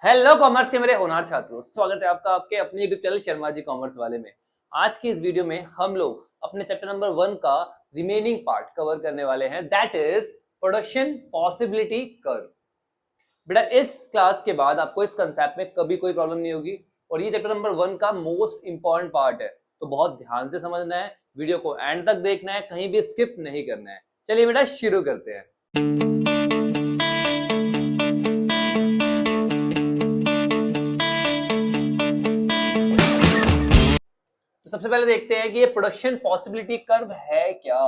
Hello commerce के मेरे होनहार छात्रों, स्वागत है आपका आपके अपने YouTube channel Sharma ji commerce वाले में। आज की इस वीडियो में हम लोग अपने चैप्टर नंबर 1 का रिमेनिंग पार्ट कवर करने वाले हैं, that is production possibility curve. बेटा इस क्लास के बाद आपको इस कंसेप्ट में कभी कोई प्रॉब्लम नहीं होगी और ये चैप्टर नंबर 1 का मोस्ट इंपॉर्टेंट पार्ट है, तो बहुत ध्यान से समझना है, वीडियो को एंड तक देखना है, कहीं भी स्किप नहीं करना है। चलिए बेटा शुरू करते हैं। तो सबसे पहले देखते हैं कि ये प्रोडक्शन पॉसिबिलिटी कर्व है क्या।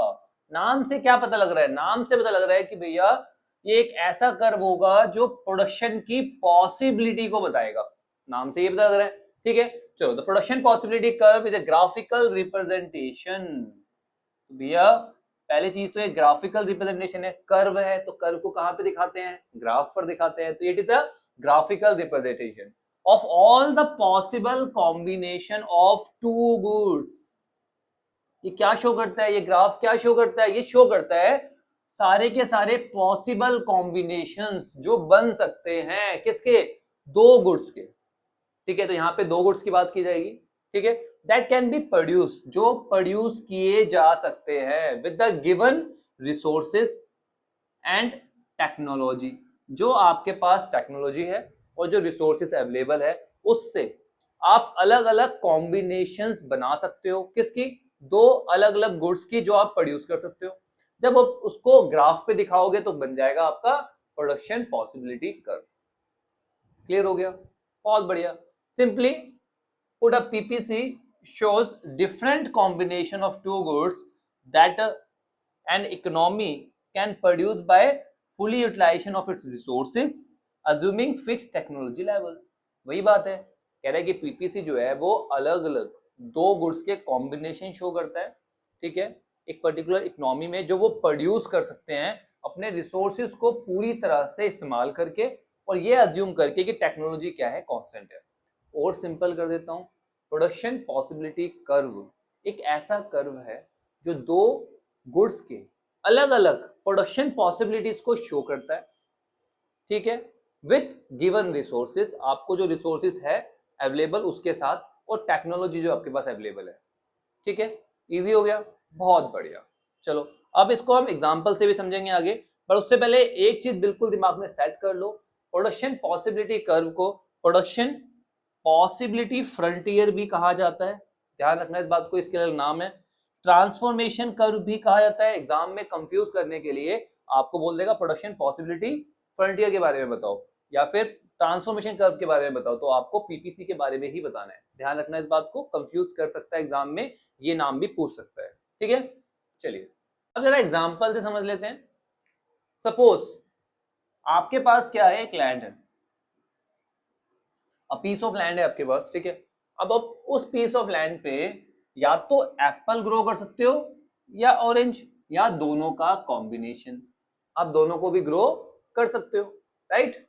नाम से क्या पता लग रहा है? नाम से पता लग रहा है कि भैया ये एक ऐसा कर्व होगा जो प्रोडक्शन की पॉसिबिलिटी को बताएगा। नाम से ये पता लग रहा है, ठीक है। चलो, the production possibility curve is a graphical representation. भैया पहली चीज तो एक ग्राफिकल रिप्रेजेंटेशन है, कर्व है तो कर्व को कहां पे दिखाते हैं? ग्राफ पर दिखाते हैं। तो it is a graphical representation of all the possible combination of two goods। ये क्या शो करता है? ये ग्राफ क्या शो करता है? ये शो करता है सारे के सारे पॉसिबल कॉम्बिनेशंस जो बन सकते हैं किसके? दो गुड्स के, ठीक है। तो यहाँ पे दो गुड्स की बात की जाएगी, ठीक है। दैट कैन बी प्रोड्यूस, जो प्रोड्यूस किए जा सकते हैं with the given resources and technology. जो आपके पास टेक्नोलॉजी है और जो रिसोर्सेस अवेलेबल है उससे आप अलग अलग कॉम्बिनेशंस बना सकते हो। किसकी? दो अलग अलग गुड्स की जो आप प्रोड्यूस कर सकते हो। जब आप उसको ग्राफ पे दिखाओगे तो बन जाएगा आपका प्रोडक्शन पॉसिबिलिटी कर्व। क्लियर हो गया? बहुत बढ़िया। Simply put a PPC shows different combination of two goods that an economy can produce by fully utilization of its resources assuming fixed technology level। वही बात है, कह रहा है कि पीपीसी जो है वो अलग अलग दो गुड्स के कॉम्बिनेशन शो करता है, ठीक है। एक पर्टिकुलर इकोनॉमी में जो वो प्रोड्यूस कर सकते हैं अपने रिसोर्सेज को पूरी तरह से इस्तेमाल करके, और ये अज्यूम करके कि टेक्नोलॉजी क्या है? कांस्टेंट है। और सिंपल कर देता हूं, प्रोडक्शन पॉसिबिलिटी कर्व एक ऐसा कर्व है जो दो गुड्स के अलग अलग प्रोडक्शन पॉसिबिलिटीज को शो करता है, ठीक है, विथ गिवन रिसोर्सेज। आपको जो रिसोर्सेज है अवेलेबल उसके साथ, और टेक्नोलॉजी जो आपके पास अवेलेबल है, ठीक है। इजी हो गया? बहुत बढ़िया। चलो अब इसको हम एग्जांपल से भी समझेंगे आगे, पर उससे पहले एक चीज बिल्कुल दिमाग में सेट कर लो। प्रोडक्शन पॉसिबिलिटी कर्व को प्रोडक्शन पॉसिबिलिटी फ्रंटियर भी कहा जाता है, ध्यान रखना इस बात को, इसके अलग नाम है। ट्रांसफॉर्मेशन कर्व भी कहा जाता है। एग्जाम में कंफ्यूज करने के लिए आपको बोल देगा प्रोडक्शन पॉसिबिलिटी फ्रंटियर के बारे में बताओ या फिर ट्रांसफॉर्मेशन कर्व के बारे में बताओ, तो आपको पीपीसी के बारे में ही बताना है। ध्यान रखना इस बात को, कंफ्यूज कर सकता है एग्जाम में, ये नाम भी पूछ सकता है, ठीक है। चलिए अब जरा एग्जांपल से समझ लेते हैं। सपोज आपके पास क्या है? एक लैंड है, पीस ऑफ लैंड है आपके पास, ठीक है। अब आप उस पीस ऑफ लैंड पे या तो एप्पल ग्रो कर सकते हो या ऑरेंज, या दोनों का कॉम्बिनेशन। आप दोनों को भी ग्रो कर सकते हो, राइट।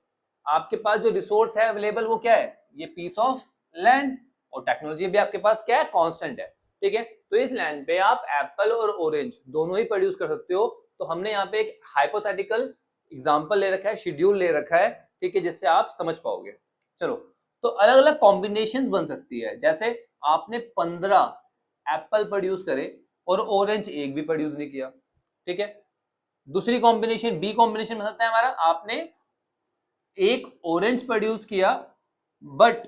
आपके पास जो रिसोर्स है अवेलेबल वो क्या है? ये पीस ऑफ लैंड, और टेक्नोलॉजी भी आपके पास क्या है? कांस्टेंट है, ठीक है। तो इस लैंड पे आप एप्पल और ऑरेंज दोनों ही प्रोड्यूस कर सकते हो। तो हमने यहाँ पे एक हाइपोथेटिकल एग्जांपल ले रखा है, शेड्यूल ले रखा है, ठीक है, जिससे आप समझ पाओगे। चलो, तो अलग अलग कॉम्बिनेशन बन सकती है। जैसे आपने 15 एप्पल प्रोड्यूस करे और ऑरेंज एक भी प्रोड्यूस नहीं किया, ठीक है। दूसरी कॉम्बिनेशन बी कॉम्बिनेशन बन सकता है हमारा, आपने एक ऑरेंज प्रोड्यूस किया बट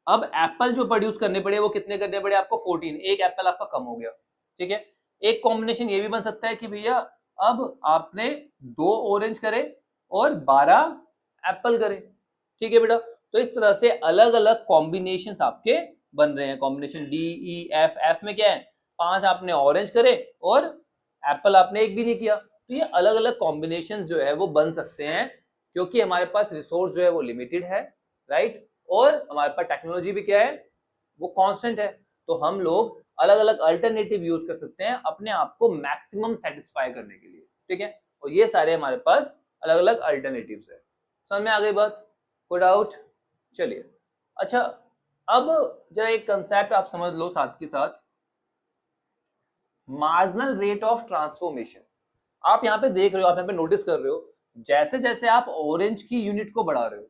अब एप्पल जो प्रोड्यूस करने पड़े वो कितने करने पड़े आपको? 14, एक एप्पल आपका कम हो गया, ठीक है। एक कॉम्बिनेशन ये भी बन सकता है कि भैया अब आपने 2 ऑरेंज करे और 12 एप्पल करे, ठीक है बेटा। तो इस तरह से अलग अलग कॉम्बिनेशन आपके बन रहे हैं। Combination D E F, F में क्या है? 5 आपने ऑरेंज करे और एप्पल आपने एक भी नहीं किया। तो ये अलग अलग कॉम्बिनेशन जो है वो बन सकते हैं, क्योंकि हमारे पास रिसोर्स जो है वो लिमिटेड है, राइट। और हमारे पास टेक्नोलॉजी भी क्या है? वो कांस्टेंट है। तो हम लोग अलग अलग अल्टरनेटिव यूज कर सकते हैं अपने आप को मैक्सिमम सेटिस्फाई करने के लिए, ठीक है। और ये सारे हमारे पास अलग अलग अल्टरनेटिव्स है। समझ में आ गई बात? कोई डाउट? चलिए अच्छा, अब जरा एक कंसेप्ट आप समझ लो साथ के साथ, मार्जिनल रेट ऑफ ट्रांसफॉर्मेशन। आप यहाँ पे देख रहे हो, आप यहाँ पे नोटिस कर रहे हो, जैसे जैसे आप ऑरेंज की यूनिट को बढ़ा रहे हो,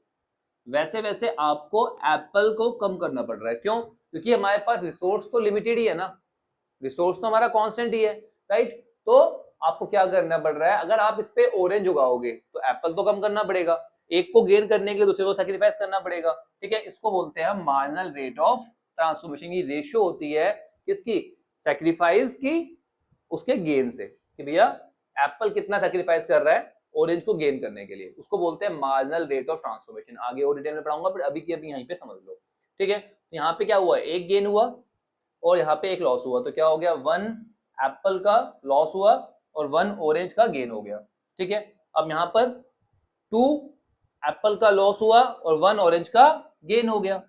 वैसे वैसे आपको एप्पल को कम करना पड़ रहा है। क्यों? क्योंकि हमारे पास रिसोर्स तो लिमिटेड ही है ना, रिसोर्स तो हमारा कांस्टेंट ही है, राइट। तो आपको क्या करना पड़ रहा है, अगर आप इस पे ऑरेंज उगाओगे तो एप्पल तो कम करना पड़ेगा, एक को गेन करने के लिए दूसरे को सैक्रिफाइस करना पड़ेगा, ठीक है। इसको बोलते हैं मार्जिनल रेट ऑफ ट्रांसफॉर्मेशन। की रेशियो होती है किसकी? सैक्रिफाइस की उसके गेन से, कि भैया एप्पल कितना सैक्रिफाइस कर रहा है ऑरेंज को गेन करने के लिए, उसको बोलते हैं मार्जिनल रेट ऑफ ट्रांसफॉर्मेशन। आगे और डिटेल में पढ़ाऊंगा, बट अभी की अभी यहीं पे समझ लो, ठीक है। यहाँ पे क्या हुआ, एक गेन हुआ और यहाँ पे एक लॉस हुआ, तो क्या हो गया, 1 एप्पल का लॉस हुआ और 1 ऑरेंज का गेन हो गया, ठीक है। अब यहाँ पर 2 एप्पल का लॉस हुआ और 1 ऑरेंज का गेन हो गया।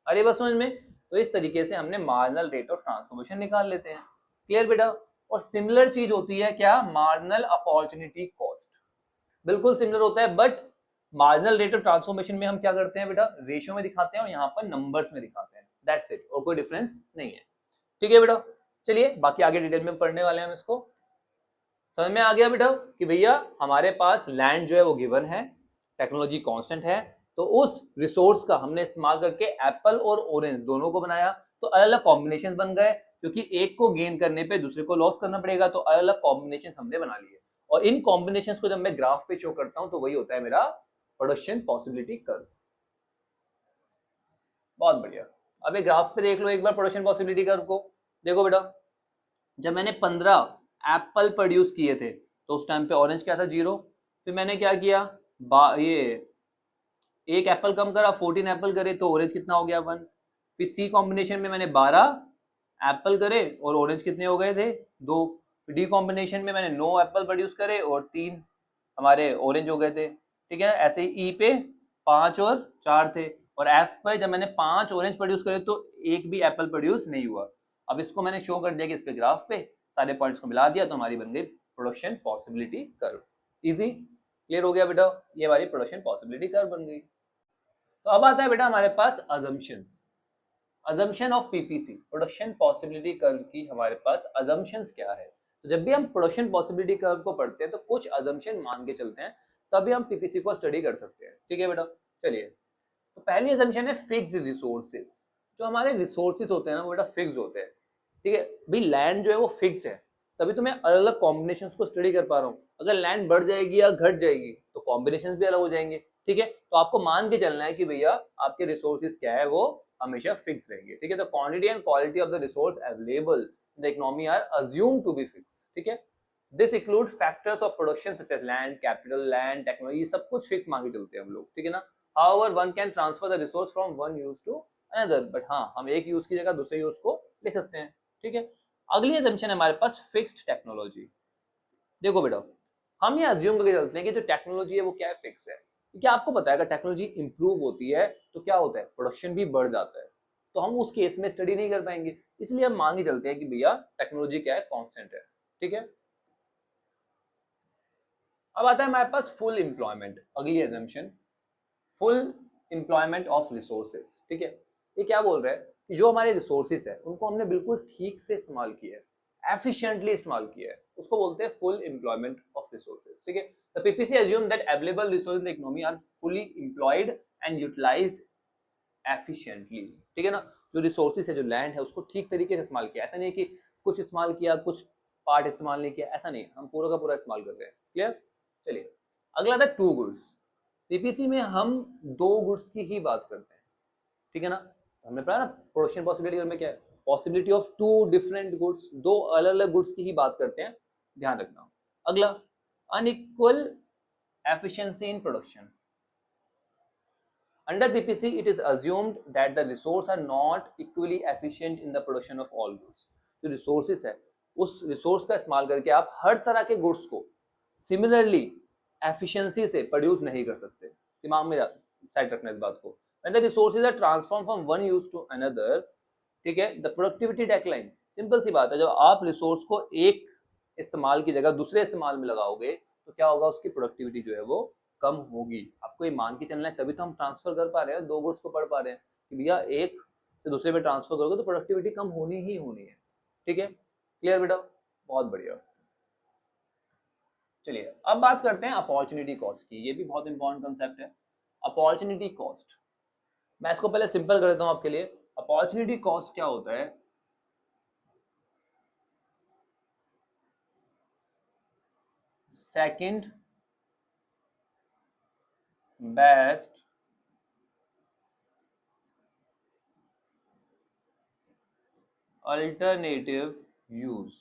अरे बस समझ में। तो इस तरीके से हमने मार्जिनल रेट ऑफ ट्रांसफॉर्मेशन निकाल लेते हैं। क्लियर बेटा? और सिमिलर चीज होती है क्या, मार्जिनल अपॉर्चुनिटी कॉस्ट। बिल्कुल सिमिलर होता है, but marginal rate of transformation में हम क्या करते हैं बेटा, रेशियो में दिखाते हैं और यहाँ पर नंबर्स में दिखाते हैं, दैट्स इट, और कोई डिफरेंस नहीं है, ठीक है बेटा। चलिए बाकी आगे डिटेल में पढ़ने वाले हैं हम इसको। समझ में आ गया बेटा कि भैया हमारे पास लैंड जो है वो गिवन है, टेक्नोलॉजी कांस्टेंट है, तो उस रिसोर्स का हमने इस्तेमाल करके एप्पल और ऑरेंज दोनों को बनाया, तो अलग अलग कॉम्बिनेशन बन गए, क्योंकि एक को गेन करने पे दूसरे को लॉस करना पड़ेगा, तो अलग अलग कॉम्बिनेशन हमने बना लिए। और इन कॉम्बिनेशन को जब मैं ग्राफ पे शो करता हूं तो वही होता है मेरा प्रोडक्शन पॉसिबिलिटी कर्व। बहुत बढ़िया। अब एक ग्राफ पे देख लो एक बार प्रोडक्शन पॉसिबिलिटी कर्व को। देखो बेटा, जब मैंने 15 एप्पल प्रोड्यूस किए थे तो उस टाइम पे ऑरेंज क्या था, 0। फिर मैंने क्या किया, ये एक एप्पल कम करा, 14 एप्पल करे तो ऑरेंज कितना हो गया, 1। फिर सी कॉम्बिनेशन में मैंने 12 एप्पल करे और ऑरेंज कितने हो गए थे, 2। डी कॉम्बिनेशन में मैंने 9 एप्पल प्रोड्यूस करे और 3 हमारे ऑरेंज हो गए थे, ठीक है। ऐसे ही ई पे 5 और 4 थे, और एफ पे जब मैंने 5 ऑरेंज प्रोड्यूस करे तो एक भी एप्पल प्रोड्यूस नहीं हुआ। अब इसको मैंने शो कर दिया कि इस पे ग्राफ पे सारे पॉइंट्स को मिला दिया तो हमारी बन गई production possibility curve. Easy, clear हो गया बेटा, ये हमारी प्रोडक्शन पॉसिबिलिटी कर्व बन गई। तो अब आता है बेटा हमारे पास assumptions. Assumption of PPC, production possibility curve की हमारे पास अजम्पशंस क्या है। तो जब भी हम प्रोडक्शन पॉसिबिलिटी कर्व को पढ़ते हैं तो कुछ अजम्पशन मान के चलते हैं, तभी हम पीपीसी को स्टडी कर सकते हैं, ठीक है बेटा। चलिए, तो पहली अजम्पशन है फिक्स्ड रिसोर्सेज। जो हमारे रिसोर्सेज होते हैं ना वो बेटा फिक्स्ड होते हैं, ठीक है भाई। लैंड जो है वो फिक्स्ड है, तभी तो मैं अलग अलग कॉम्बिनेशन को स्टडी कर पा रहा हूँ। अगर लैंड बढ़ जाएगी या घट जाएगी तो कॉम्बिनेशन भी अलग हो जाएंगे, ठीक है। तो आपको मान के चलना है कि भैया आपके रिसोर्सेज क्या है, वो हमेशा फिक्स रहेंगे, ठीक है। तो quantity and quality of the resource available in the economy are assumed to be fix, ठीक है। This include factors of production such as land, capital, land, technology, सब कुछ फिक्स मान के चलते हैं हम लोग, ठीक है ना। However one can transfer the resource from one use to another, but हाँ हम एक यूज की जगह दूसरे यूज को ले सकते हैं, ठीक है। अगली assumption है हमारे पास फिक्स्ड टेक्नोलॉजी। देखो बेटा, हम ये अज्यूम करके चलते हैं कि जो टेक्नोलॉजी है वो क्या है, फिक्स है, क्योंकि आपको पता है अगर टेक्नोलॉजी इंप्रूव होती है तो क्या होता है, प्रोडक्शन भी बढ़ जाता है। तो हम उस केस में स्टडी नहीं कर पाएंगे, इसलिए हम मान के चलते हैं कि भैया टेक्नोलॉजी क्या है, कांस्टेंट है, ठीक है। अब आता है हमारे पास फुल एम्प्लॉयमेंट, अगली assumption, full employment of resources, ठीक है। ये क्या बोल रहा है कि जो हमारे रिसोर्सेज है उनको हमने बिल्कुल ठीक से इस्तेमाल किया है, एफिशिएंटली इस्तेमाल किया है, उसको बोलते हैं फुल एम्प्लॉयमेंट ऑफ रिसोर्सेज, ठीक है। The PPC assume that available resources in the economy are fully employed and utilized efficiently, ठीक है ना। जो रिसोर्सेज है, जो लैंड है, उसको ठीक तरीके से इस्तेमाल किया, ऐसा नहीं है कि कुछ इस्तेमाल किया कुछ पार्ट इस्तेमाल नहीं किया, ऐसा नहीं, हम पूरा का पूरा इस्तेमाल कर रहे हैं, क्लियर। चलिए अगला था टू गुड्स। पीपीसी में हम 2 गुड्स की ही बात करते हैं, ठीक है ना। हमने पढ़ा ना प्रोडक्शन पॉसिबिलिटी में क्या है, पॉसिबिलिटी ऑफ 2 डिफरेंट गुड्स, 2 अलग अलग गुड्स की ही बात करते हैं, ध्यान रखना। अगला, unequal efficiency in production. Under PPC, it is assumed that the resources are not equally efficient in the production of all goods. जो resources है, उस resource का इस्तेमाल करके आप हर तरह के goods को similarly efficiency से produce नहीं कर सकते। दिमाग में साइड रखना इस बात को। When the resources are transformed from one use to another, ठीक है, the productivity decline। सिंपल सी बात है, जब आप रिसोर्स को एक इस्तेमाल की जगह दूसरे इस्तेमाल में लगाओगे तो क्या होगा, उसकी प्रोडक्टिविटी जो है वो कम होगी। आपको ये मान के चलना है, तभी तो हम ट्रांसफर कर पा रहे हैं, 2 गुड्स को पढ़ पा रहे हैं कि भैया एक से दूसरे पे ट्रांसफर करोगे तो प्रोडक्टिविटी कम होनी ही होनी है, ठीक है। क्लियर बेटा, बहुत बढ़िया। चलिए अब बात करते हैं अपॉर्चुनिटी कॉस्ट की, ये भी बहुत इंपॉर्टेंट कंसेप्ट है। Opportunity cost. मैं इसको पहले सिंपल कर देता हूं आपके लिए। अपॉर्चुनिटी कॉस्ट क्या होता है? Second best alternative use.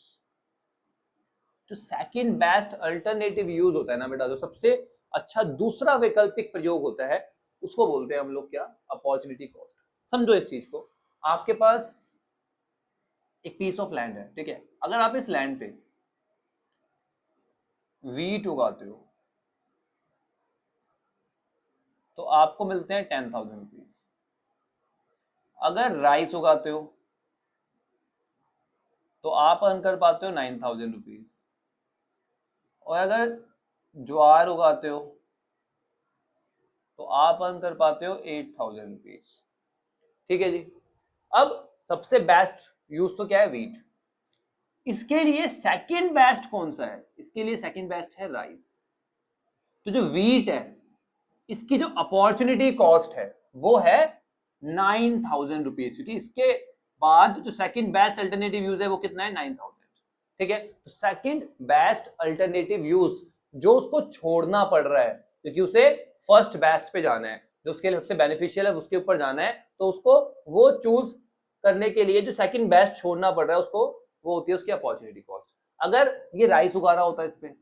जो सेकंड बेस्ट अल्टरनेटिव यूज होता है ना बेटा, जो सबसे अच्छा दूसरा वैकल्पिक प्रयोग होता है, उसको बोलते हैं हम लोग क्या? Opportunity cost. समझो इस चीज को। आपके पास एक पीस ऑफ लैंड है, ठीक है। अगर आप इस लैंड पे वीट उगाते हो तो आपको मिलते हैं 10,000 रुपीज। अगर राइस उगाते हो तो आप अर्न कर पाते हो 9,000 रुपीज। और अगर ज्वार उगाते हो तो आप अर्न कर पाते हो 8,000 रुपीज। ठीक है जी। अब सबसे बेस्ट यूज तो क्या है? वीट। इसके लिए सेकंड बेस्ट कौन सा है? इसके लिए सेकंड बेस्ट है राइस। तो जो वीट है, इसकी जो अपॉर्चुनिटी कॉस्ट है वो है 9,000 रुपीज, क्योंकि इसके बाद जो सेकंड बेस्ट अल्टरनेटिव यूज है वो कितना है? 9,000। ठीक है। तो सेकंड बेस्ट अल्टरनेटिव यूज जो उसको छोड़ना पड़ रहा है क्योंकि उसे फर्स्ट बेस्ट पे जाना है, जो उसके लिए सबसे बेनिफिशियल है उसके ऊपर जाना है, तो उसको वो चूज करने के लिए जो सेकंड बेस्ट छोड़ना पड़ रहा है उसको, वो होती है उसकी अपॉर्चुनिटी कॉस्ट। अगर ये राइस उगा रहा होता है इसमें,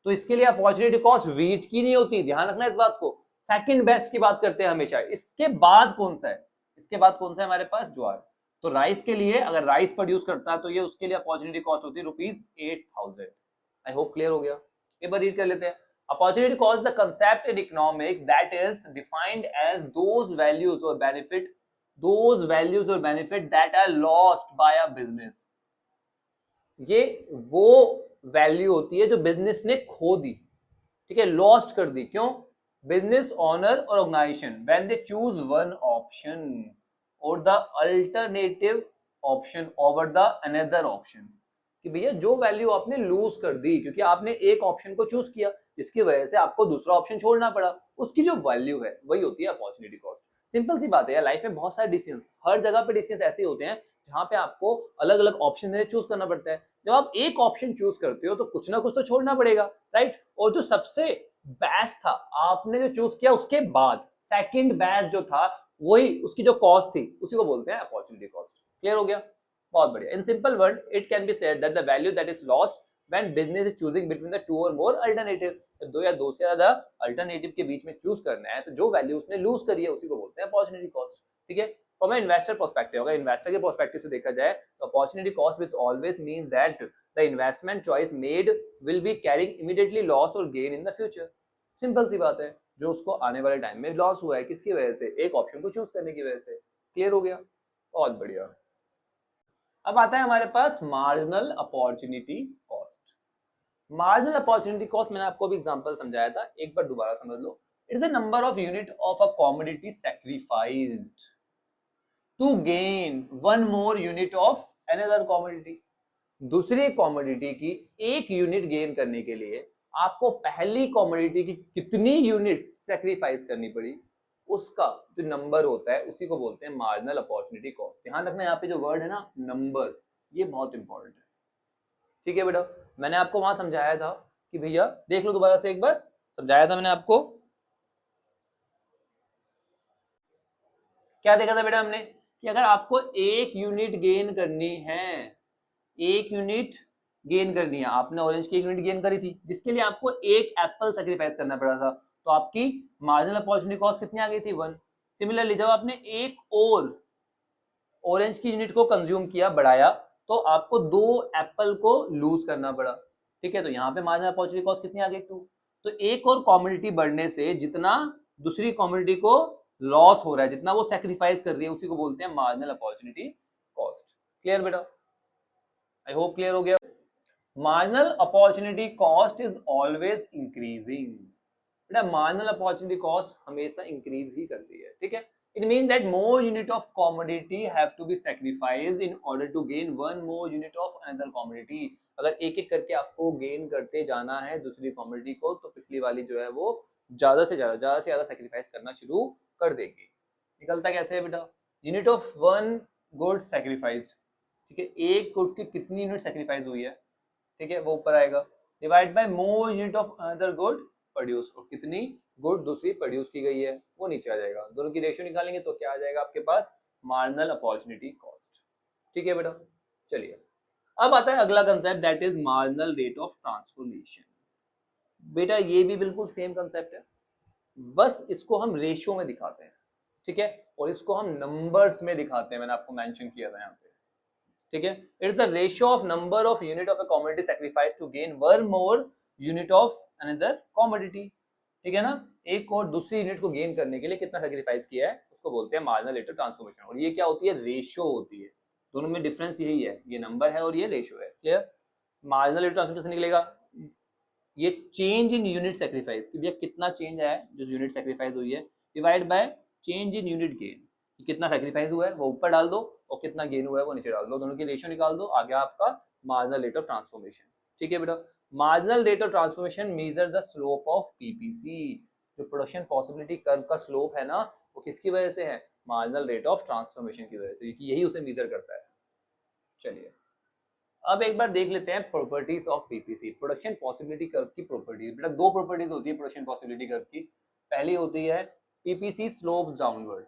तो इसके लिए अपॉर्चुनिटी कॉस्ट वीट की नहीं होती। ध्यान रखना इस बात को। सेकंड बेस्ट की बात करते हैं हमेशा। इसके बाद कौन सा है? इसके बाद कौन सा है हमारे पास? ज्वार। तो राइस के लिए अगर राइस प्रोड्यूस करता है तो ये उसके लिए अपॉर्चुनिटी कॉस्ट होती है ₹8,000। आई होप क्लियर हो गया। एक बार रीड कर लेते हैं। Opportunity cost the concept in economics that is defined as those values और benefit that are lost by a business. ये वो वैल्यू होती है जो बिजनेस ने खो दी, ठीक है, लॉस्ट कर दी। क्यों? बिजनेस ऑनर और organization when they choose one option और the alternative option over the another option, कि भैया जो वैल्यू आपने लूज कर दी क्योंकि आपने एक ऑप्शन को चूज किया जिसकी वजह से आपको दूसरा ऑप्शन छोड़ना पड़ा, उसकी जो वैल्यू है वही होती है अपॉर्चुनिटी कॉस्ट। सिंपल सी बात है यार, लाइफ में बहुत सारे डिसीजंस, हर जगह पे डिसीजंस ऐसे होते हैं जहां पे आपको अलग अलग ऑप्शन में चूज करना पड़ता है। जब आप एक ऑप्शन चूज करते हो तो कुछ ना कुछ तो छोड़ना पड़ेगा, राइट। और जो सबसे बेस्ट था आपने जो चूज किया उसके बाद सेकंड बेस्ट जो था, वही उसकी जो कॉस्ट थी उसी को बोलते हैं अपॉर्चुनिटी कॉस्ट। क्लियर हो गया? बहुत बढ़िया। In simple word it can be said that the value that is lost when business is choosing between the two और मोर अल्टरनेटिव। जब दो या दो से ज्यादा अल्टरनेटिव के बीच में चूज करना है तो जो वैल्यू उसने लूज करी है उसी को बोलते हैं अपॉर्चुनिटी कॉस्ट। ठीक है। फ्रॉम इन्वेस्टर पर्सपेक्टिव, अगर इन्वेस्टर के पर्सपेक्टिव से देखा जाए तो opportunity cost which always means that the investment choice made will be carrying immediately loss और gain in the future. Simple सी बात है, जो उसको आने वाले टाइम में लॉस हुआ है किसकी वजह से? एक ऑप्शन को चूज करने की वजह से। क्लियर हो गया? बहुत बढ़िया। अब आता है हमारे पास marginal opportunity cost. Marginal opportunity cost मैंने आपको भी एग्जांपल समझाया था, एक बार दोबारा समझ लो। It is the number of unit of a commodity sacrificed to gain one more unit of another commodity. दूसरी कमोडिटी की एक यूनिट गेन करने के लिए आपको पहली कमोडिटी की कितनी यूनिट्स सैक्रिफाइस करनी पड़ी, उसका जो नंबर होता है उसी को बोलते हैं मार्जिनल अपॉर्चुनिटी कॉस्ट। ध्यान रखना यहाँ पे जो वर्ड है ना नंबर, ये बहुत इंपॉर्टेंट है। ठीक है बेटा, मैंने आपको वहां समझाया था कि भैया देख लो दोबारा से एक बार, समझाया था मैंने आपको। क्या देखा था बेटा हमने? कि अगर आपको एक यूनिट गेन करनी है, एक यूनिट गेन करनी है, आपने ऑरेंज की एक यूनिट गेन करी थी जिसके लिए आपको एक एप्पल सेक्रीफाइस करना पड़ा था, तो आपकी मार्जिनल अपॉर्चुनिटी कॉस्ट कितनी आ गई थी? 1। सिमिलरली जब आपने एक और ऑरेंज की यूनिट को कंज्यूम किया, बढ़ाया, तो आपको 2 एप्पल को लूज करना पड़ा। ठीक है, तो यहाँ पे मार्जिनल अपॉर्चुनिटी कॉस्ट कितनी आ गई? 2। तो एक और कमोडिटी बढ़ने से जितना दूसरी कमोडिटी को लॉस हो रहा है, जितना वो सेक्रीफाइस कर रही है, उसी को बोलते हैं मार्जिनल अपॉर्चुनिटी कॉस्ट। क्लियर बेटा? आई होप क्लियर हो गया। Marginal opportunity cost is always increasing. बेटा मार्जिनल अपॉर्चुनिटी कॉस्ट हमेशा इंक्रीज ही करती है। ठीक है। It mean that more unit of commodity have to be sacrificed in order to gain one more unit of another commodity. अगर एक एक करके आपको गेन करते जाना है दूसरी कमोडिटी को, तो पिछली वाली जो है वो ज्यादा से ज्यादा सेक्रीफाइस करना शुरू कर देगी। निकलता कैसे है बेटा, unit of one good sacrificed, ठीक है, एक गुड की कितनी यूनिट सेक्रीफाइस हुई है, ठीक है, वो ऊपर आएगा, divide by more unit of another good produce, और कितनी गुड दूसरी प्रोड्यूस की गई है वो नीचे आ जाएगा। दोनों की रेशियो निकालेंगे तो क्या आ जाएगा आपके पास, मार्जिनल अपॉर्चुनिटी कॉस्ट। ठीक है बेटा, चलिए अब आता है अगला concept, that is marginal rate of transformation. बेटा ये भी बिल्कुल सेम कंसेप्ट है, बस इसको हम रेशियो में दिखाते हैं, ठीक है, और इसको हम नंबर्स में दिखाते हैं, मैंने आपको मेंशन किया था यहाँ पे, ठीक है। It is the ratio of number of unit of a commodity sacrifice to gain one more unit of another commodity, ठीक है ना, एक और दूसरी यूनिट को गेन करने के लिए कितना सैक्रिफाइस किया है उसको बोलते हैं मार्जिनल रेट ऑफ ट्रांसफॉर्मेशन। और ये क्या होती है, रेशियो होती है, दोनों में डिफरेंस यही है, ये नंबर है और ये रेशियो है, clear. Marginal rate of transformation निकलेगा ये चेंज इन यूनिट सेक्रीफाइस, कि भैया कितना चेंज आया है जो यूनिट सेक्रीफाइस हुई है, divide by change in unit gain, कितना सेक्रीफाइस हुआ है वो ऊपर डाल दो और कितना गेन हुआ है वो नीचे डाल दो, दोनों की रेशियो निकाल दो, आ गया आपका मार्जिनल रेट ऑफ ट्रांसफॉर्मेशन। ठीक है बेटा, marginal rate of transformation measure the slope of PPC, जो प्रोडक्शन पॉसिबिलिटी कर्व का स्लोप है ना वो किसकी वजह से है, मार्जिनल रेट ऑफ ट्रांसफॉर्मेशन की वजह से, क्योंकि यही उसे मेजर करता है। चलिए अब एक बार देख लेते हैं properties of PPC, production possibility curve की प्रॉपर्टीज। बेटा दो प्रॉपर्टीज होती है प्रोडक्शन पॉसिबिलिटी कर्व की, पहली होती है पीपीसी स्लोप्स डाउनवर्ड,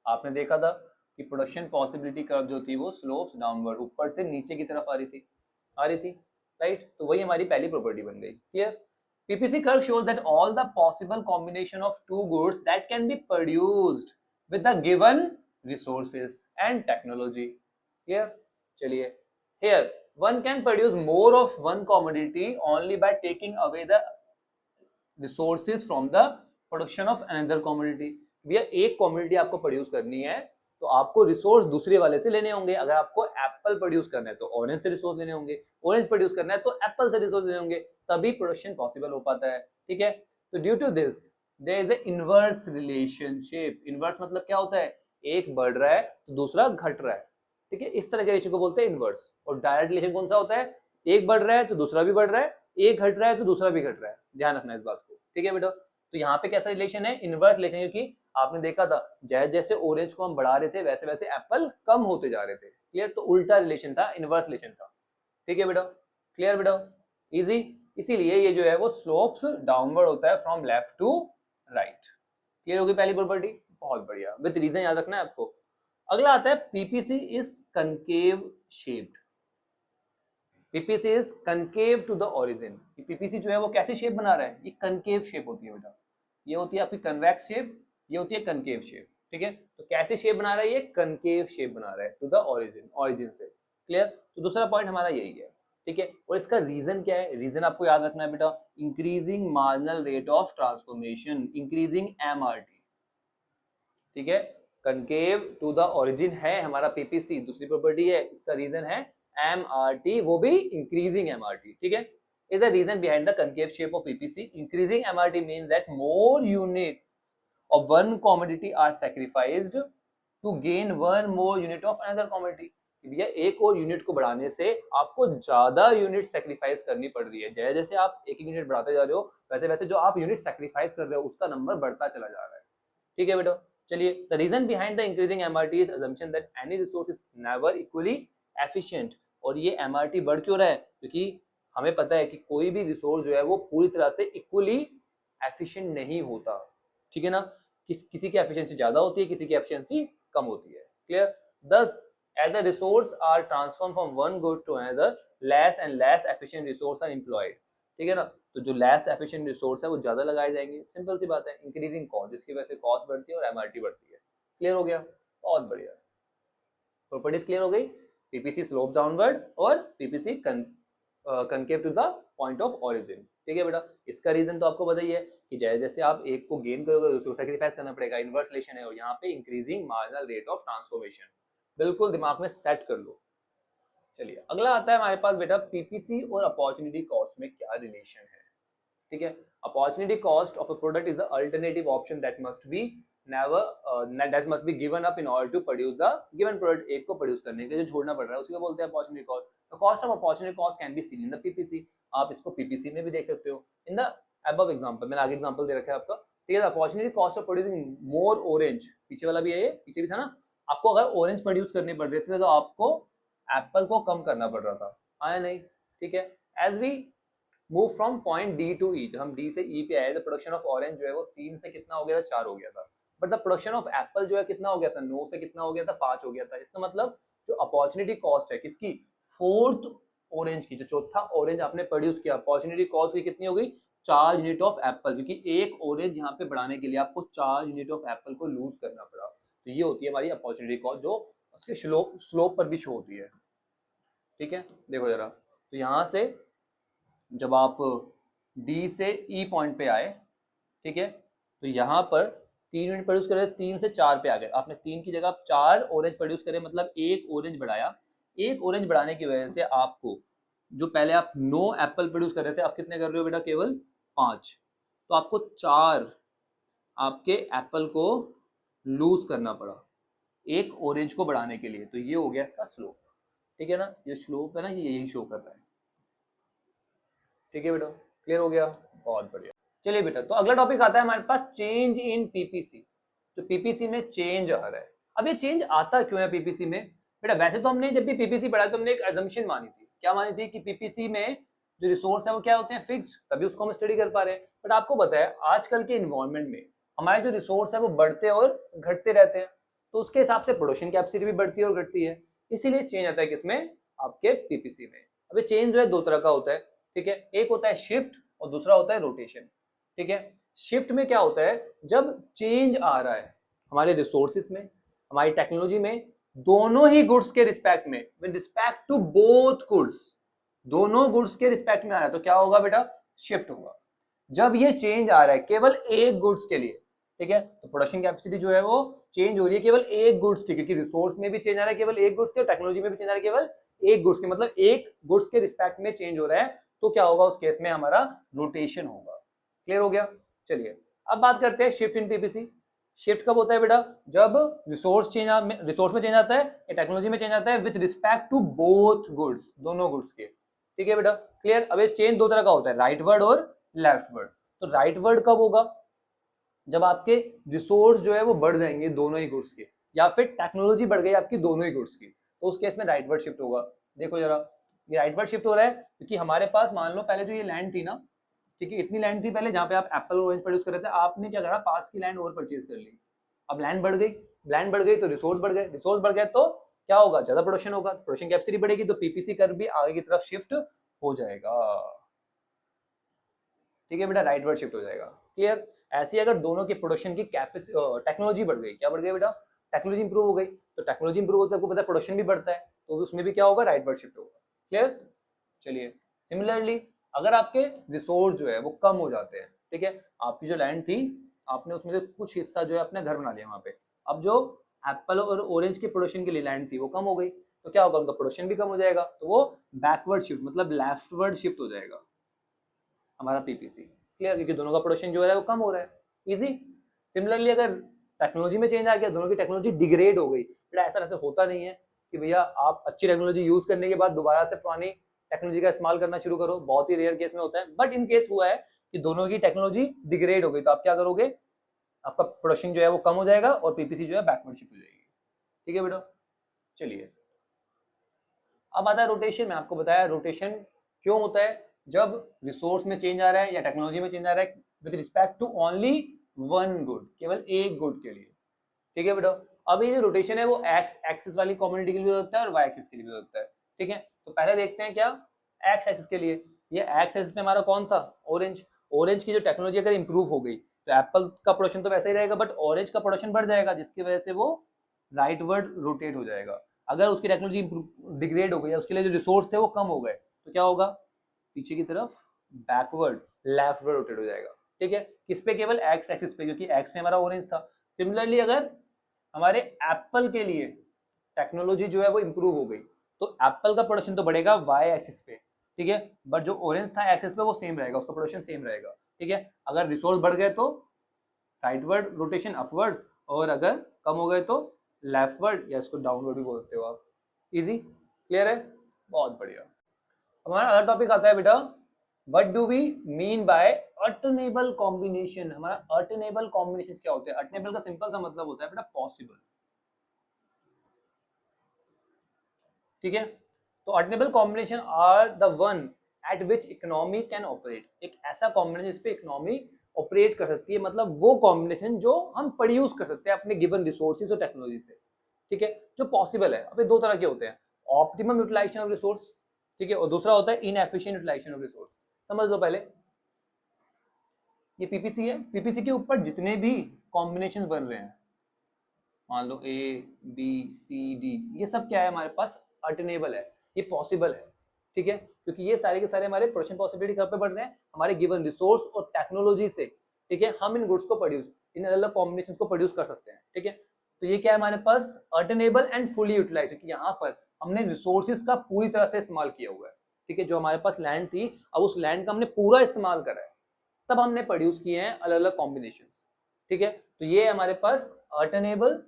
आपने देखा था कि प्रोडक्शन पॉसिबिलिटी कर्व जो थी वो स्लोप्स डाउनवर्ड, ऊपर से नीचे की तरफ आ रही थी, राइट, तो वही हमारी पहली प्रॉपर्टी बन गई, clear. PPC curve shows that all the possible combination of two goods that can be produced with the given resources and technology, clear। चलिए here one can produce more of one commodity only by taking away the resources from the production of another commodity। भैया एक commodity आपको produce करनी है तो आपको resource दूसरे वाले से लेने होंगे, अगर आपको एप्पल प्रोड्यूस करना है तो ऑरेंज से रिसोर्स लेने होंगे, ऑरेंज प्रोड्यूस करना है तो एप्पल से रिसोर्स लेने होंगे, तभी प्रोडक्शन पॉसिबल हो पाता है, ठीक है। तो due to this there is a inverse relationship, inverse मतलब क्या होता है, एक बढ़ रहा है तो दूसरा घट रहा है, ठीक है, इस तरह के रिलेशन को बोलते हैं इनवर्स। और डायरेक्ट रिलेशन कौन सा होता है, एक बढ़ रहा है तो दूसरा भी बढ़ रहा है, एक घट रहा है तो दूसरा भी घट रहा है, ध्यान रखना इस बात को, ठीक है बेटा। तो यहाँ पे कैसा रिलेशन है, इनवर्स रिलेशन, क्योंकि आपने देखा था जैसे जैसे ऑरेंज को हम बढ़ा रहे थे वैसे वैसे एप्पल कम होते जा रहे थे, क्लियर, तो उल्टा रिलेशन था, इनवर्स रिलेशन था, ठीक है बेटा, क्लियर बेटा, इजी। इसीलिए ये जो है वो स्लोप्स डाउनवर्ड होता है from left to right, clear होगी पहली प्रॉपर्टी, बहुत बढ़िया, विद रीजन याद रखना है आपको। अगला आता है PPC is concave shaped, PPC is concave to the origin, PPC जो है वो कैसी शेप बना रहा है, ये कनकेव शेप होती है बेटा, ये होती है आपकी कन्वेक्स शेप, ये होती है कनकेव शेप, ठीक है, तो कैसे शेप बना रहा है, ये कनकेव शेप बना रहा है टू द ओरिजिन, ओरिजिन से, क्लियर। तो दूसरा पॉइंट हमारा यही है, ठीक है, और इसका रीजन क्या है, रीजन आपको याद रखना है बेटा, increasing marginal rate of transformation, increasing MRT, ठीक है, कनकेव टू द ओरिजिन है हमारा पीपीसी, दूसरी प्रॉपर्टी है, इसका रीजन है एमआरटी, वो भी इंक्रीजिंग एमआरटी, ठीक है, is the reason behind the concave shape of PPC. Increasing MRT means that more units of one commodity are sacrificed to gain one more unit of another commodity. भैया एक और unit को बढ़ाने से आपको ज्यादा यूनिट सेक्रीफाइस करनी पड़ रही है, जैसे जैसे आप एक यूनिट बढ़ाते जा रहे हो वैसे वैसे जो आप यूनिट सेक्रीफाइस कर रहे हो उसका नंबर बढ़ता चला जा रहा है, ठीक है बेटा। चलिए, the reason behind the increasing MRT is assumption that any resource is never equally efficient. और ये एमआरटी बढ़ क्यों रहा है, क्योंकि हमें पता है कि कोई भी रिसोर्स जो है वो पूरी तरह से इक्वली एफिशिएंट नहीं होता, ठीक है ना, किसी की एफिशिएंसी ज्यादा होती है, किसी की एफिशिएंसी कम होती है, क्लियर। दस as the resource are transformed from one good to another, less and less efficient resource are employed, ठीक है ना, तो जो लेस एफिशिएंट रिसोर्स है वो ज्यादा लगाए जाएंगे, सिंपल सी बात है, इंक्रीजिंग कॉस्ट, जिसकी वजह से कॉस्ट बढ़ती है और एमआरटी बढ़ती है, क्लियर हो गया, बहुत बढ़िया, प्रॉपर्टीज क्लियर हो गई, पीपीसी स्लोप डाउनवर्ड और PPC concave to the point of origin, ठीक है बेटा। इसका रीजन तो आपको पता ही है कि जैसे जैसे आप एक को गेन करोगे उसको सैक्रिफाइस करना पड़ेगा, इनवर्स रिलेशन है, और यहाँ पे increasing marginal rate of transformation, बिल्कुल दिमाग में सेट कर लो। चलिए अगला आता है हमारे पास बेटा, पीपीसी और अपॉर्चुनिटी कॉस्ट में क्या रिलेशन है, ठीक है। Opportunity cost of a product is the alternative option that must be given up in order to produce the given product, एक को प्रोड्यूस करने के लिए जो छोड़ना पड़ रहा है उसी को बोलते हैं opportunity cost. The cost of opportunity cost can be seen in the PPC, आप इसको पीपीसी में भी देख सकते हो, इन द अबव एग्जांपल, मैंने आगे एग्जांपल दे रखा है आपका, ठीक है। Opportunity cost of producing more orange, पीछे वाला भी है ये, पीछे भी था ना, आपको अगर ऑरेंज प्रोड्यूस करने पड़ रहे थे तो आपको एप्पल को कम करना पड़ रहा था, आया नहीं, ठीक है। As we move from point D to E, जब हम डी से ई पे आए तो प्रोडक्शन ऑफ ऑरेंज जो है वो 3 से कितना हो गया था, 4 हो गया था। But the production of Apple जो है कितना हो गया था, 9 से कितना हो गया था, 5 हो गया था। इसका मतलब जो अपॉर्चुनिटी कॉस्ट है किसकी, फोर्थ ऑरेंज की, जो चौथा ऑरेंज आपने प्रोड्यूस किया, अपॉर्चुनिटी कॉस्ट की कितनी हो गई, 4 यूनिट ऑफ एप्पल, क्योंकि एक ऑरेंज यहाँ पे बढ़ाने के लिए आपको 4 यूनिट ऑफ एप्पल को लूज करना पड़ा। तो ये होती है हमारी अपॉर्चुनिटी कॉस्ट, जो उसके स्लोप पर भी शो होती है, ठीक है। देखो जरा, तो यहाँ से जब आप डी से ई पॉइंट पे आए, ठीक है, तो यहाँ पर 3 यूनिट प्रोड्यूस करे, 3 से 4 पे आ गए, आपने 3 की जगह 4 ऑरेंज प्रोड्यूस करे, मतलब एक ऑरेंज बढ़ाया। एक ऑरेंज बढ़ाने की वजह से आपको, जो पहले आप 9 एप्पल प्रोड्यूस कर रहे थे, आप कितने कर रहे हो बेटा, केवल 5, तो आपको 4 आपके एप्पल को लूज करना पड़ा एक ऑरेंज को बढ़ाने के लिए। तो ये हो गया इसका स्लोप, ठीक है ना, ये स्लोप है ना, ये यही शो कर रहा है, ठीक है बेटा, क्लियर हो गया, बहुत बढ़िया। चलिए बेटा, तो अगला टॉपिक आता है हमारे पास, चेंज इन पीपीसी। जो पीपीसी में चेंज आ रहा है, अब ये चेंज आता क्यों है पीपीसी में बेटा? वैसे तो हमने जब भी पीपीसी पढ़ा तो हमने एक एजम्पशन मानी थी, क्या मानी थी, कि पीपीसी में जो रिसोर्स है वो क्या होते हैं, फिक्स्ड, तभी उसको हम स्टडी कर पा रहे हैं। बट आपको पता है आजकल के इन्वायरमेंट में हमारे जो रिसोर्स है वो बढ़ते और घटते रहते हैं, तो उसके हिसाब से प्रोडक्शन कैपेसिटी भी बढ़ती है और घटती है, इसीलिए चेंज आता है किसमें, आपके पीपीसी में। अब ये चेंज जो है 2 तरह का होता है, ठीक है, एक होता है शिफ्ट और दूसरा होता है रोटेशन, ठीक है। शिफ्ट में क्या होता है, जब चेंज आ रहा है हमारे रिसोर्सेज में, हमारी टेक्नोलॉजी में, दोनों ही गुड्स के रिस्पेक्ट में, with respect to both goods, दोनों गुड्स के रिस्पेक्ट में आ रहा है, तो क्या होगा बेटा, शिफ्ट होगा। जब ये चेंज आ रहा है केवल एक गुड्स के लिए, ठीक है, तो प्रोडक्शन कैपेसिटी जो है वो चेंज हो रही है केवल एक गुड्स की, क्योंकि रिसोर्स में भी चेंज आ रहा है केवल एक गुड्स के, टेक्नोलॉजी में भी चेंज आ रहा है केवल एक गुड्स के, मतलब एक गुड्स के रिस्पेक्ट में चेंज हो रहा है, तो क्या होगा उस केस में, हमारा रोटेशन होगा। क्लियर हो गया। चलिए अब बात करते हैं शिफ्ट इन पीपीसी। शिफ्ट कब होता है बेटा, जब रिसोर्स में चेंज आता है या टेक्नोलॉजी में चेंज आता है with respect to both goods, दोनों गुड्स के, ठीक है बेटा, क्लियर। अब ये चेंज 2 तरह का होता है, राइट वर्ड और लेफ्ट वर्ड। तो राइट वर्ड कब होगा, जब आपके रिसोर्स जो है वो बढ़ जाएंगे दोनों ही गुड्स के, या फिर टेक्नोलॉजी बढ़ गई आपकी दोनों ही गुड्स की, तो उस केस में राइट वर्ड शिफ्ट होगा। देखो जरा, ये राइट वर्ड शिफ्ट हो रहा है क्योंकि हमारे पास मान लो पहले जो ये लैंड थी ना, ठीक है, इतनी लैंड थी पहले जहाँ पे आप एप्पल ऑरेंज प्रोड्यूस कर रहे थे, आपने क्या करा, पास की लैंड और परचेज कर ली। अब लैंड बढ़ गई, लैंड बढ़ गई तो रिसोर्स बढ़ गए, रिसोर्स बढ़ गए तो क्या होगा, ज्यादा प्रोडक्शन होगा, प्रोडक्शन कैपेसिटी बढ़ेगी, तो पीपीसी कर्व भी आगे की तरफ शिफ्ट हो जाएगा, ठीक है बेटा, राइट वर्ड शिफ्ट हो जाएगा। क्लियर। ऐसे अगर दोनों के प्रोडक्शन की टेक्नोलॉजी बढ़ गई, क्या बढ़ गई बेटा, टेक्नोलॉजी इंप्रूव हो गई, तो टेक्नोलॉजी इंप्रूव होता है, आपको पता है प्रोडक्शन भी बढ़ता है, तो उसमें भी क्या होगा, राइट वर्ड शिफ्ट होगा। क्लियर। चलिए सिमिलरली अगर आपके रिसोर्स जो है वो कम हो जाते हैं, ठीक है, आपकी जो लैंड थी आपने उसमें से कुछ हिस्सा जो है अपने घर बना लिया वहां पे, अब जो एप्पल और ऑरेंज के प्रोडक्शन के लिए लैंड थी वो कम हो गई, तो क्या होगा, उनका प्रोडक्शन भी कम हो जाएगा, तो वो बैकवर्ड शिफ्ट मतलब लेफ्टवर्ड शिफ्ट हो जाएगा हमारा पीपीसी। क्लियर, क्योंकि दोनों का प्रोडक्शन जो है वो कम हो रहा है, इजी। सिमिलरली अगर टेक्नोलॉजी में चेंज आ गया, दोनों की टेक्नोलॉजी डिग्रेड हो गई, बेटा ऐसा वैसे होता नहीं है कि भैया आप अच्छी टेक्नोलॉजी यूज करने के बाद दोबारा से पुरानी टेक्नोलॉजी का इस्तेमाल करना शुरू करो, बहुत ही रेयर केस में होता है, बट इन केस हुआ है कि दोनों की टेक्नोलॉजी डिग्रेड हो गई, तो आप क्या करोगे, आपका प्रोडक्शन जो है वो कम हो जाएगा और पीपीसी जो है बैकवर्ड शिफ्ट हो जाएगी, ठीक है बेटा। चलिए अब आता है रोटेशन में, आपको बताया रोटेशन क्यों होता है, जब रिसोर्स में चेंज आ रहा है या टेक्नोलॉजी में चेंज आ रहा है with respect to only one good, केवल एक गुड के लिए, ठीक है बेटा। अब ये जो रोटेशन है वो एक्स एक्सिस वाली कम्युनिटी के लिए होता है और वाई एक्सिस के लिए होता है, ठीक है। तो पहले देखते हैं क्या, एक्स एक्सिस के लिए, ये एक्स एक्सिस में हमारा कौन था, ऑरेंज। ऑरेंज की जो टेक्नोलॉजी अगर इंप्रूव हो गई तो एप्पल का प्रोडक्शन तो वैसे ही रहेगा, बट ऑरेंज का प्रोडक्शन बढ़ जाएगा, जिसकी वजह से वो राइट वर्ड रोटेट हो जाएगा। अगर उसकी टेक्नोलॉजी डिग्रेड हो गई, उसके लिए जो रिसोर्स थे वो कम हो गए, तो क्या होगा, पीछे की तरफ बैकवर्ड लेफ्टवर्ड रोटेट हो जाएगा, ठीक है। किस पे, केवल एक्स एक्सिस पे, क्योंकि एक्स में हमारा ऑरेंज था। सिमिलरली अगर हमारे एप्पल के लिए टेक्नोलॉजी जो है वो इंप्रूव हो गई, तो एप्पल का प्रोडक्शन तो बढ़ेगा वाई एक्सिस पे, ठीक है, बट जो ऑरेंज था एक्सिस पे वो सेम रहेगा, उसका प्रोडक्शन सेम रहेगा, ठीक है। अगर रिसोर्स बढ़ गए तो राइटवर्ड रोटेशन अपवर्ड, और अगर कम हो गए तो लेफ्टवर्ड, या इसको डाउनवर्ड भी बोलते हो आप। इजी, क्लियर है, बहुत बढ़िया। हमारा अगला टॉपिक आता है बेटा what do we mean by attainable combination? हमारा अल्टरनेबल कॉम्बिनेशन क्या होते हैं? अल्टरनेबल का सिंपल सा मतलब होता है बेटा पॉसिबल, ठीक है। तो attainable combination are the one at which economy can operate, एक ऐसा कॉम्बिनेशन जिस पे इकोनॉमी ऑपरेट कर सकती है, मतलब वो कॉम्बिनेशन जो हम प्रोड्यूस कर सकते हैं अपने गिवन रिसोर्सेज और टेक्नोलॉजी से, ठीक है, जो पॉसिबल है। अब ये दो तरह के होते हैं, ऑप्टिमम यूटिलाइजेशन ऑफ रिसोर्स, ठीक है, और दूसरा होता है इनएफिशिएंट यूटिलाइजेशन ऑफ रिसोर्स। समझ लो पहले, ये पीपीसी है, पीपीसी के ऊपर जितने भी कॉम्बिनेशन बन रहे हैं, मान लो ए बी सी डी, ये सब क्या है हमारे पास? अल्टरनेबल है, ये पॉसिबल है, ठीक है, क्योंकि ये सारे के सारे हमारे प्रोडक्शन पॉसिबिलिटी कहाँ पे बढ़ रहे हैं? हमारे गिवन रिसोर्स और टेक्नोलॉजी से, ठीक है। हम इन गुड्स को प्रोड्यूस, इन अलग अलग कॉम्बिनेशन को प्रोड्यूस कर सकते हैं, ठीक है। तो ये क्या है हमारे पास? अल्टरनेबल एंड फुली यूटिलाइज, क्योंकि यहाँ पर हमने रिसोर्सेज का पूरी तरह से इस्तेमाल किया हुआ है, ठीक है। जो हमारे पास लैंड थी, अब उस लैंड का हमने पूरा इस्तेमाल करा है, तब हमने प्रोड्यूस किए हैं अलग अलग कॉम्बिनेशन, ठीक है। तो ये हमारे पास attainable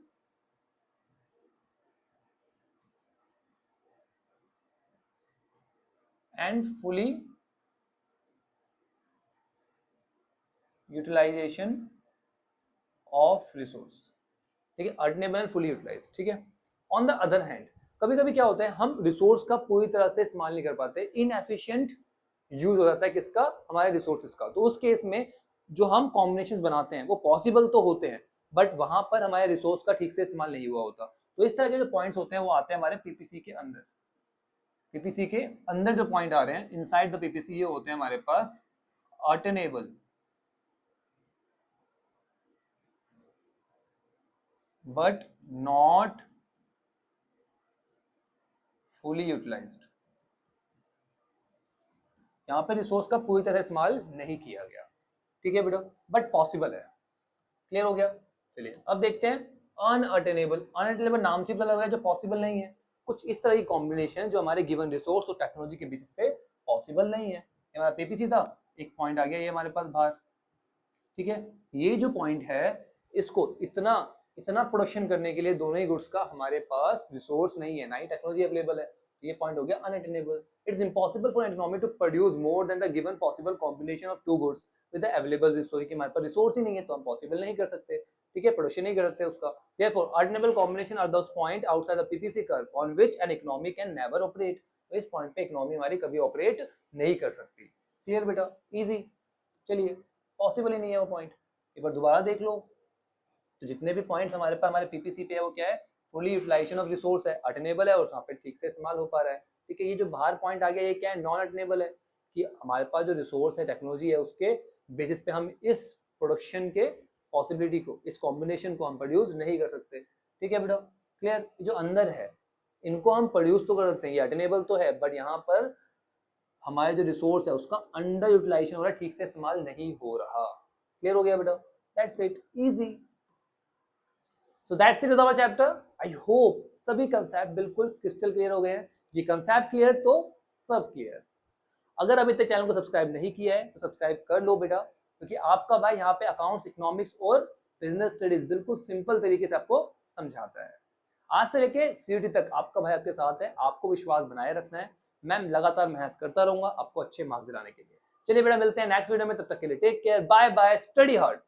and fully utilization of resource, ठीक है, अल्टरनेबल एंड फुली यूटिलाइज, ठीक है। ऑन द अदर हैंड, कभी कभी क्या होता है, हम रिसोर्स का पूरी तरह से इस्तेमाल नहीं कर पाते, इनएफिशिएंट यूज हो जाता है किसका? हमारे रिसोर्सेज का। तो उस केस में जो हम कॉम्बिनेशन बनाते हैं वो पॉसिबल तो होते हैं, बट वहां पर हमारे रिसोर्स का ठीक से इस्तेमाल नहीं हुआ होता। तो इस तरह के जो पॉइंट्स होते हैं वो आते हैं हमारे पीपीसी के अंदर। पीपीसी के अंदर जो पॉइंट आ रहे हैं इनसाइड द पीपीसी, ये होते हैं हमारे पास अल्टरनेबल बट नॉट फुली यूटिलाइज्ड, यहाँ पे रिसोर्स का पूरी तरह इस्तेमाल नहीं किया गया, ठीक है बेटा, बट पॉसिबल है। क्लियर हो गया? चलिए अब देखते हैं अनअटेनेबल। अनअटेनेबल नाम से पता लग रहा है जो पॉसिबल नहीं है। कुछ इस तरह की कॉम्बिनेशन जो हमारे गिवन रिसोर्स और टेक्नोलॉजी के बेसिस पे पॉसिबल नहीं है। ये हमारा पीपीसी था, एक पॉइंट आ गया ये हमारे पास बाहर, ठीक है। ये जो पॉइंट है, इसको इतना इतना प्रोडक्शन करने के लिए दोनों ही गुड्स का हमारे पास रिसोर्स नहीं है, ना ही टेक्नोलॉजी अवेलेबल है। ये पॉइंट हो गया unattainable. It is impossible for economy to produce more than the given possible combination of two goods with the available resource, कि हमारे पास रिसोर्स ही नहीं है तो हम पॉसिबल नहीं कर सकते, ठीक है, प्रोडक्शन नहीं कर सकते उसका। Therefore attainable combination are those point outside the PPC curve on which an economy can never operate. तो इस पॉइंट पे इकोनॉमी हमारी कभी ऑपरेट नहीं कर सकती। क्लियर बेटा? इजी। चलिए, पॉसिबल ही नहीं है वो पॉइंट, एक बार दोबारा देख लो। तो जितने भी पॉइंट्स हमारे पास हमारे पीपीसी पे है वो क्या है? फुली यूटिलाइजेशन ऑफ रिसोर्स है, अल्टरनेबल है और वहाँ पे ठीक से इस्तेमाल हो पा रहा है, ठीक है। ये जो बाहर पॉइंट आ गया ये क्या है? नॉन अल्टरनेबल है, कि हमारे पास जो रिसोर्स है, टेक्नोलॉजी है, उसके बेसिस पे हम इस प्रोडक्शन के पॉसिबिलिटी को, इस कॉम्बिनेशन को हम प्रोड्यूस नहीं कर सकते, ठीक है बेटा। क्लियर? जो अंदर है इनको हम प्रोड्यूस तो कर सकते हैं, ये अल्टरनेबल तो है, बट यहाँ पर हमारे जो रिसोर्स है उसका अंडर यूटिलाइजेशन हो रहा है, ठीक से इस्तेमाल नहीं हो रहा। क्लियर हो गया बेटा? That's it, easy. So that's it our chapter. I hope सभी कंसेप्ट बिल्कुल क्रिस्टल क्लियर हो गए हैं। ये कंसेप्ट क्लियर तो सब क्लियर। अगर अभी तक चैनल को सब्सक्राइब नहीं किया है तो सब्सक्राइब कर लो बेटा, क्योंकि आपका भाई यहाँ पे अकाउंट्स, इकोनॉमिक्स और बिजनेस स्टडीज बिल्कुल सिंपल तरीके से आपको समझाता है। आज से लेके सीईटी तक आपका भाई आपके साथ है, आपको विश्वास बनाए रखना है। मैं लगातार मेहनत करता रहूंगा आपको अच्छे मार्क्स दिलाने के लिए। चलिए बेटा, मिलते हैं नेक्स्ट वीडियो में, तब तक के लिए take care, bye bye, study hard.